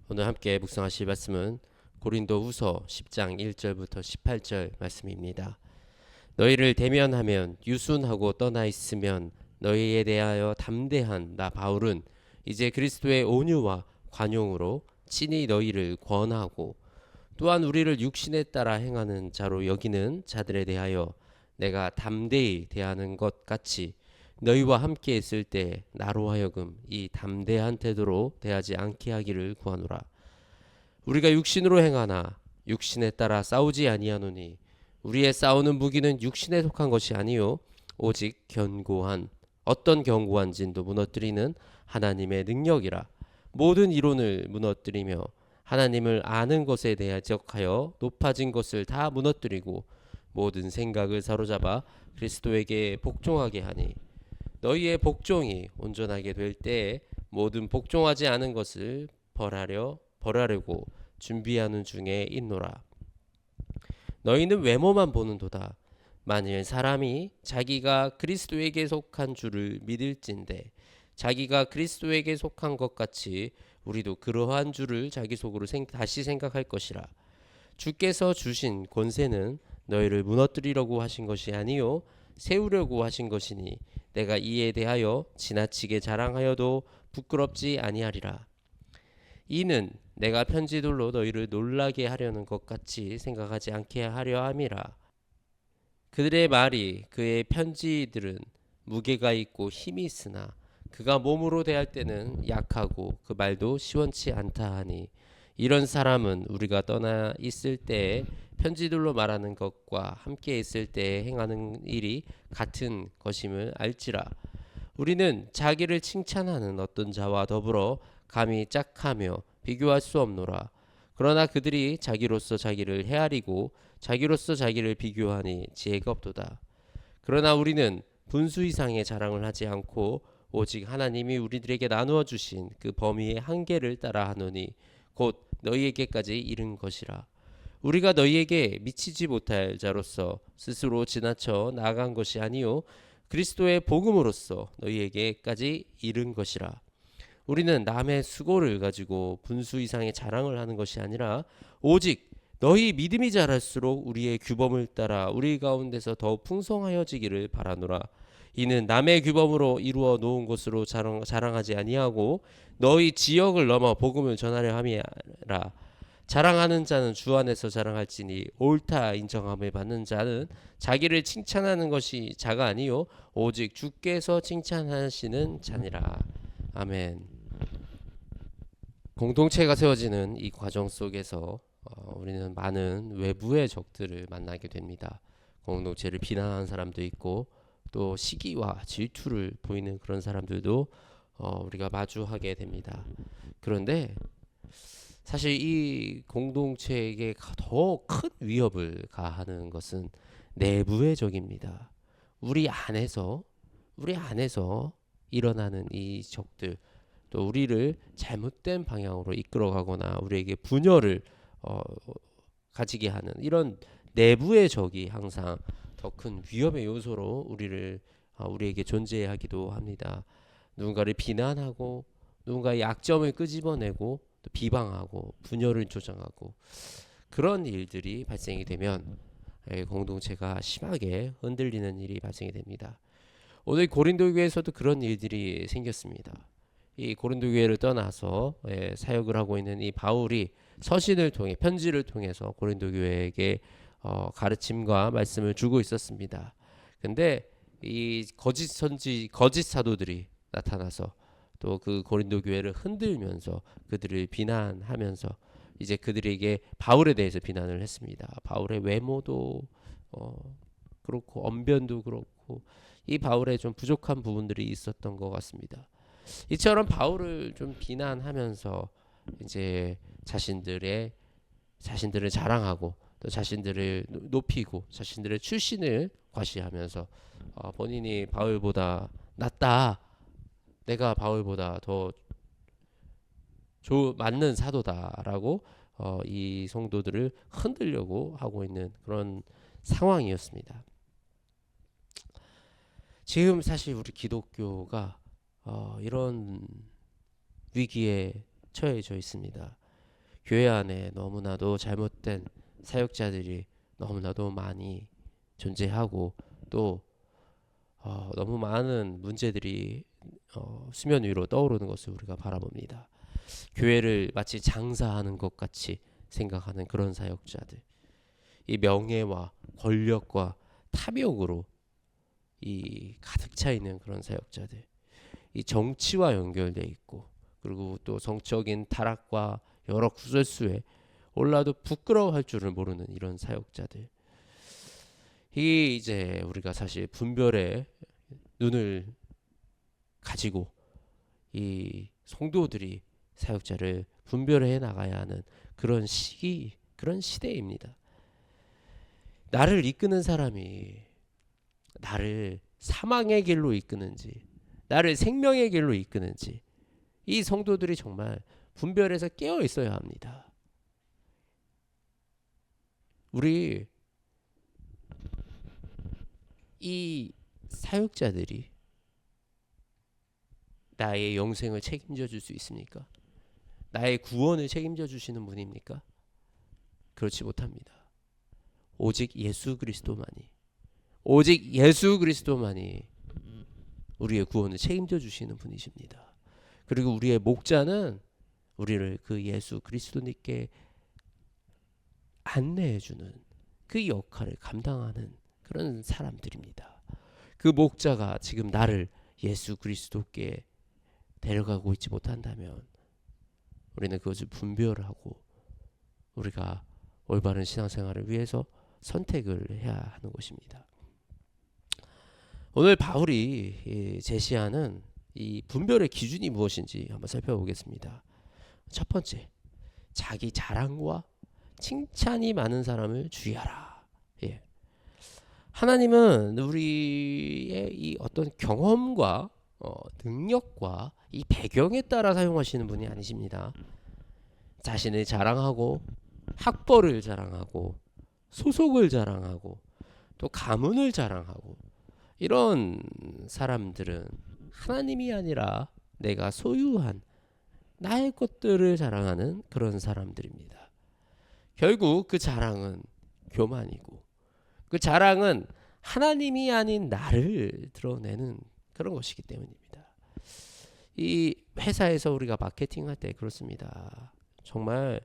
오늘 함께 묵상하실 말씀은 고린도후서 10장 1절부터 18절 말씀입니다. 너희를 대면하면 유순하고 떠나 있으면 너희에 대하여 담대한 나 바울은 이제 그리스도의 온유와 관용으로 친히 너희를 권하고 또한 우리를 육신에 따라 행하는 자로 여기는 자들에 대하여 내가 담대히 대하는 것 같이 너희와 함께 있을 때 나로 하여금 이 담대한 태도로 대하지 않게 하기를 구하노라. 우리가 육신으로 행하나 육신에 따라 싸우지 아니하노니 우리의 싸우는 무기는 육신에 속한 것이 아니요 오직 견고한 어떤 견고한 진도 무너뜨리는 하나님의 능력이라. 모든 이론을 무너뜨리며 하나님을 아는 것에 대적하여 높아진 것을 다 무너뜨리고 모든 생각을 사로잡아 그리스도에게 복종하게 하니 너희의 복종이 온전하게 될 때에 모든 복종하지 않은 것을 벌하려고 준비하는 중에 있노라. 너희는 외모만 보는도다. 만일 사람이 자기가 그리스도에게 속한 줄을 믿을진대 자기가 그리스도에게 속한 것 같이 우리도 그러한 줄을 자기 속으로 다시 생각할 것이라. 주께서 주신 권세는 너희를 무너뜨리려고 하신 것이 아니요 세우려고 하신 것이니 내가 이에 대하여 지나치게 자랑하여도 부끄럽지 아니하리라. 이는 내가 편지들로 너희를 놀라게 하려는 것 같이 생각하지 않게 하려 함이라. 그들의 말이 그의 편지들은 무게가 있고 힘이 있으나 그가 몸으로 대할 때는 약하고 그 말도 시원치 않다 하니 이런 사람은 우리가 떠나 있을 때에 편지들로 말하는 것과 함께 있을 때에 행하는 일이 같은 것임을 알지라. 우리는 자기를 칭찬하는 어떤 자와 더불어 감히 짝하며 비교할 수 없노라. 그러나 그들이 자기로서 자기를 헤아리고 자기로서 자기를 비교하니 지혜가 없도다. 그러나 우리는 분수 이상의 자랑을 하지 않고 오직 하나님이 우리들에게 나누어 주신 그 범위의 한계를 따라 하노니 곧 너희에게까지 이른 것이라. 우리가 너희에게 미치지 못할 자로서 스스로 지나쳐 나아간 것이 아니요 그리스도의 복음으로써 너희에게까지 이른 것이라. 우리는 남의 수고를 가지고 분수 이상의 자랑을 하는 것이 아니라 오직 너희 믿음이 자랄수록 우리의 규범을 따라 우리 가운데서 더욱 풍성하여지기를 바라노라. 이는 남의 규범으로 이루어 놓은 것으로 자랑하지 아니하고 너희 지역을 넘어 복음을 전하려 함이라. 자랑하는 자는 주 안에서 자랑할지니 옳다 인정함을 받는 자는 자기를 칭찬하는 것이 자가 아니요 오직 주께서 칭찬하시는 자니라. 아멘. 공동체가 세워지는 이 과정 속에서 우리는 많은 외부의 적들을 만나게 됩니다. 공동체를 비난하는 사람도 있고 또 시기와 질투를 보이는 그런 사람들도 우리가 마주하게 됩니다. 그런데 사실 이 공동체에게 더 큰 위협을 가하는 것은 내부의 적입니다. 우리 안에서 일어나는 이 적들, 또 우리를 잘못된 방향으로 이끌어가거나 우리에게 분열을 가지게 하는 이런 내부의 적이 항상 더 큰 위협의 요소로 우리에게 존재하기도 합니다. 누군가를 비난하고 누군가의 약점을 끄집어내고 또 비방하고 분열을 조장하고 그런 일들이 발생이 되면 공동체가 심하게 흔들리는 일이 발생이 됩니다. 오늘 고린도 교회에서도 그런 일들이 생겼습니다. 이 고린도 교회를 떠나서 사역을 하고 있는 이 바울이 서신을 통해 편지를 통해서 고린도 교회에게 가르침과 말씀을 주고 있었습니다. 근데 이 거짓 사도들이 나타나서 또 그 고린도 교회를 흔들면서 그들을 비난하면서 이제 그들에게 바울에 대해서 비난을 했습니다. 바울의 외모도 그렇고 언변도 그렇고 이 바울의 좀 부족한 부분들이 있었던 것 같습니다. 이처럼 바울을 좀 비난하면서 이제 자신들을 자랑하고 또 자신들을 높이고 자신들의 출신을 과시하면서 본인이 바울보다 낫다, 내가 바울보다 더 맞는 사도다라고 이 성도들을 흔들려고 하고 있는 그런 상황이었습니다. 지금 사실 우리 기독교가 이런 위기에 처해져 있습니다. 교회 안에 너무나도 잘못된 사역자들이 너무나도 많이 존재하고 또 너무 많은 문제들이 수면 위로 떠오르는 것을 우리가 바라봅니다. 교회를 마치 장사하는 것 같이 생각하는 그런 사역자들, 이 명예와 권력과 탐욕으로 이 가득 차 있는 그런 사역자들, 이 정치와 연결돼 있고 그리고 또 성적인 타락과 여러 구설수에 올라도 부끄러워할 줄을 모르는 이런 사역자들, 이게 이제 우리가 사실 분별의 눈을 가지고 이 성도들이 사역자를 분별해 나가야 하는 그런 시기, 그런 시대입니다. 나를 이끄는 사람이 나를 사망의 길로 이끄는지 나를 생명의 길로 이끄는지 이 성도들이 정말 분별해서 깨어 있어야 합니다. 우리 이 사역자들이 나의 영생을 책임져 줄 수 있습니까? 나의 구원을 책임져 주시는 분입니까? 그렇지 못합니다. 오직 예수 그리스도만이, 오직 예수 그리스도만이 우리의 구원을 책임져 주시는 분이십니다. 그리고 우리의 목자는 우리를 그 예수 그리스도님께 안내해 주는 그 역할을 감당하는 그런 사람들입니다. 그 목자가 지금 나를 예수 그리스도께 데려가고 있지 못한다면 우리는 그것을 분별하고 우리가 올바른 신앙생활을 위해서 선택을 해야 하는 것입니다. 오늘 바울이 제시하는 이 분별의 기준이 무엇인지 한번 살펴보겠습니다. 첫 번째, 자기 자랑과 칭찬이 많은 사람을 주의하라. 예. 하나님은 우리의 이 어떤 경험과 능력과 이 배경에 따라 사용하시는 분이 아니십니다. 자신을 자랑하고 학벌을 자랑하고 소속을 자랑하고 또 가문을 자랑하고 이런 사람들은 하나님이 아니라 내가 소유한 나의 것들을 자랑하는 그런 사람들입니다. 결국 그 자랑은 교만이고 그 자랑은 하나님이 아닌 나를 드러내는 그런 것이기 때문입니다. 이 회사에서 우리가 마케팅할 때 그렇습니다. 정말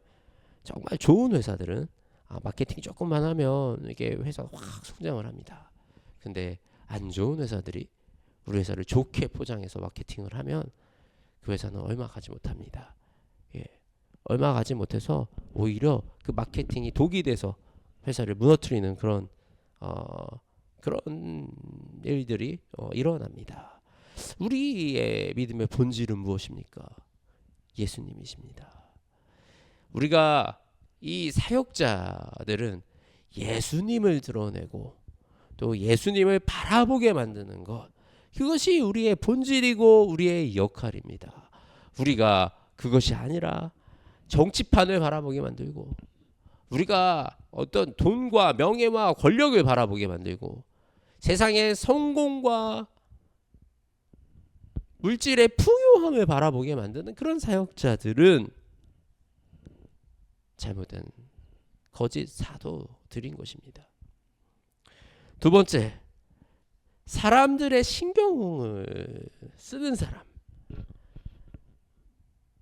좋은 회사들은 마케팅 조금만 하면 이게 회사가 확 성장을 합니다. 근데 안 좋은 회사들이 우리 회사를 좋게 포장해서 마케팅을 하면 그 회사는 얼마 가지 못합니다. 예. 얼마 가지 못해서 오히려 그 마케팅이 독이 돼서 회사를 무너뜨리는 그런 일들이 일어납니다. 우리의 믿음의 본질은 무엇입니까? 예수님이십니다. 우리가 이 사역자들은 예수님을 드러내고 또 예수님을 바라보게 만드는 것, 그것이 우리의 본질이고 우리의 역할입니다. 우리가 그것이 아니라 정치판을 바라보게 만들고 우리가 어떤 돈과 명예와 권력을 바라보게 만들고 세상의 성공과 물질의 풍요함을 바라보게 만드는 그런 사역자들은 잘못된 거짓 사도들인 것입니다. 두 번째, 사람들의 신경을 쓰는 사람.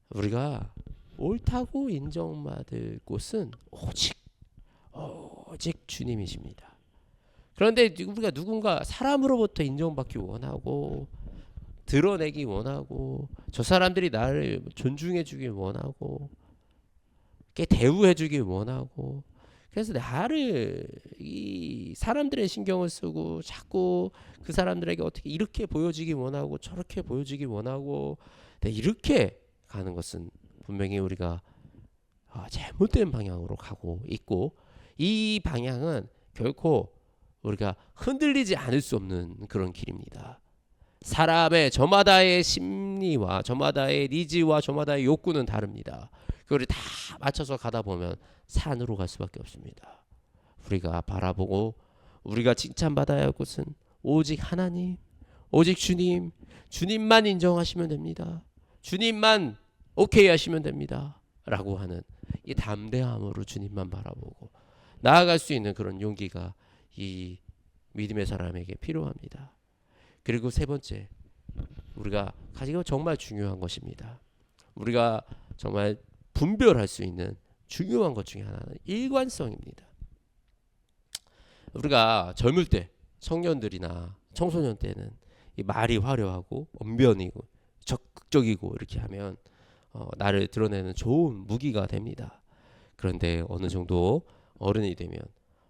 우리가 옳다고 인정받을 곳은 오직 주님이십니다. 그런데 우리가 누군가 사람으로부터 인정받기 원하고 드러내기 원하고 저 사람들이 나를 존중해 주길 원하고 대우해 주길 원하고 그래서 나를 이 사람들의 신경을 쓰고 자꾸 그 사람들에게 어떻게 이렇게 보여지기 원하고 저렇게 보여지기 원하고 이렇게 가는 것은 분명히 우리가 잘못된 방향으로 가고 있고 이 방향은 결코 우리가 흔들리지 않을 수 없는 그런 길입니다. 사람의 저마다의 심리와 저마다의 니즈와 저마다의 욕구는 다릅니다. 그걸 다 맞춰서 가다 보면 산으로 갈 수밖에 없습니다. 우리가 바라보고 우리가 칭찬받아야 할 곳은 오직 하나님, 오직 주님, 주님만 인정하시면 됩니다. 주님만 오케이 하시면 됩니다. 라고 하는 이 담대함으로 주님만 바라보고 나아갈 수 있는 그런 용기가 이 믿음의 사람에게 필요합니다. 그리고 세 번째, 우리가 가지고 정말 중요한 것입니다. 우리가 정말 분별할 수 있는 중요한 것 중에 하나는 일관성입니다. 우리가 젊을 때, 청년들이나 청소년 때는 이 말이 화려하고 언변이고 적극적이고 이렇게 하면 나를 드러내는 좋은 무기가 됩니다. 그런데 어느 정도 어른이 되면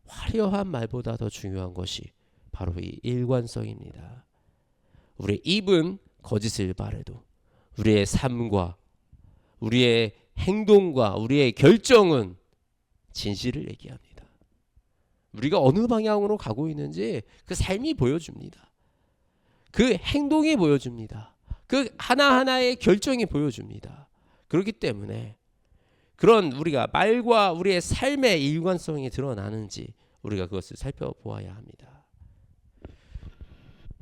화려한 말보다 더 중요한 것이 바로 이 일관성입니다. 우리의 입은 거짓을 말해도 우리의 삶과 우리의 행동과 우리의 결정은 진실을 얘기합니다. 우리가 어느 방향으로 가고 있는지 그 삶이 보여줍니다. 그 행동이 보여줍니다. 그 하나하나의 결정이 보여줍니다. 그렇기 때문에 그런 우리가 말과 우리의 삶의 일관성이 드러나는지 우리가 그것을 살펴보아야 합니다.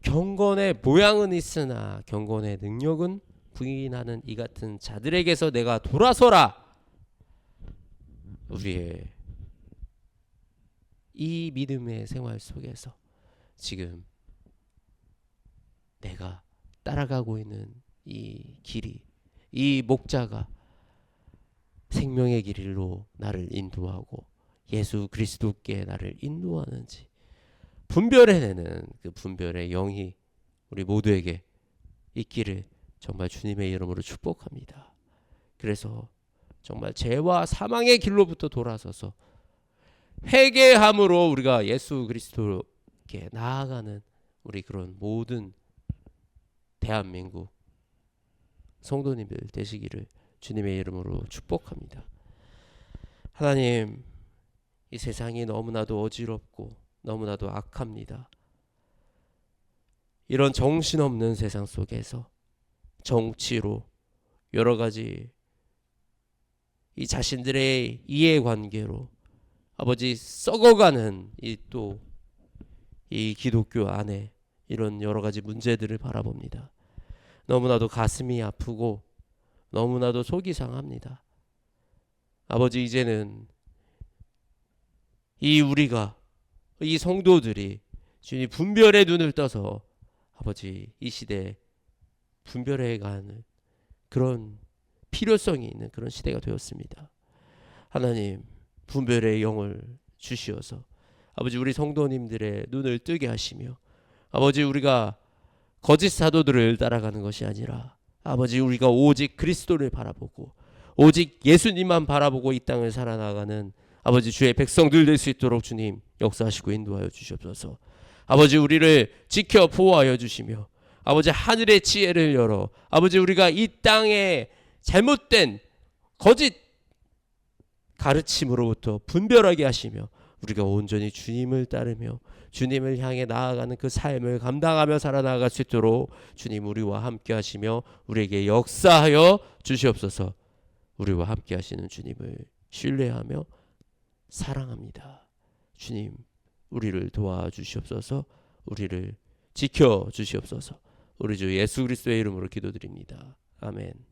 경건의 모양은 있으나 경건의 능력은 부인하는 이 같은 자들에게서 내가 돌아서라. 우리의 이 믿음의 생활 속에서 지금 내가 따라가고 있는 이 길이, 이 목자가 생명의 길로 나를 인도하고 예수 그리스도께 나를 인도하는지 분별해내는 그 분별의 영이 우리 모두에게 있기를 정말 주님의 이름으로 축복합니다. 그래서 정말 죄와 사망의 길로부터 돌아서서 회개함으로 우리가 예수 그리스도께 나아가는 우리 그런 모든 대한민국 성도님들 되시기를 주님의 이름으로 축복합니다. 하나님, 이 세상이 너무나도 어지럽고 너무나도 악합니다. 이런 정신없는 세상 속에서 정치로 여러 가지 이 자신들의 이해관계로 아버지 썩어가는 이 기독교 안에 이런 여러 가지 문제들을 바라봅니다. 너무나도 가슴이 아프고 너무나도 속이 상합니다. 아버지, 이제는 우리가 이 성도들이 주님 분별의 눈을 떠서 아버지 이 시대에 분별해가는 그런 필요성이 있는 그런 시대가 되었습니다. 하나님, 분별의 영을 주시어서 아버지 우리 성도님들의 눈을 뜨게 하시며 아버지 우리가 거짓 사도들을 따라가는 것이 아니라 아버지 우리가 오직 그리스도를 바라보고 오직 예수님만 바라보고 이 땅을 살아나가는 아버지 주의 백성들 될 수 있도록 주님 역사하시고 인도하여 주시옵소서. 아버지 우리를 지켜 보호하여 주시며 아버지 하늘의 지혜를 열어 아버지 우리가 이 땅에 잘못된 거짓 가르침으로부터 분별하게 하시며 우리가 온전히 주님을 따르며 주님을 향해 나아가는 그 삶을 감당하며 살아나갈 수 있도록 주님 우리와 함께 하시며 우리에게 역사하여 주시옵소서. 우리와 함께 하시는 주님을 신뢰하며 사랑합니다. 주님, 우리를 도와주시옵소서. 우리를 지켜주시옵소서. 우리 주 예수 그리스도의 이름으로 기도드립니다. 아멘.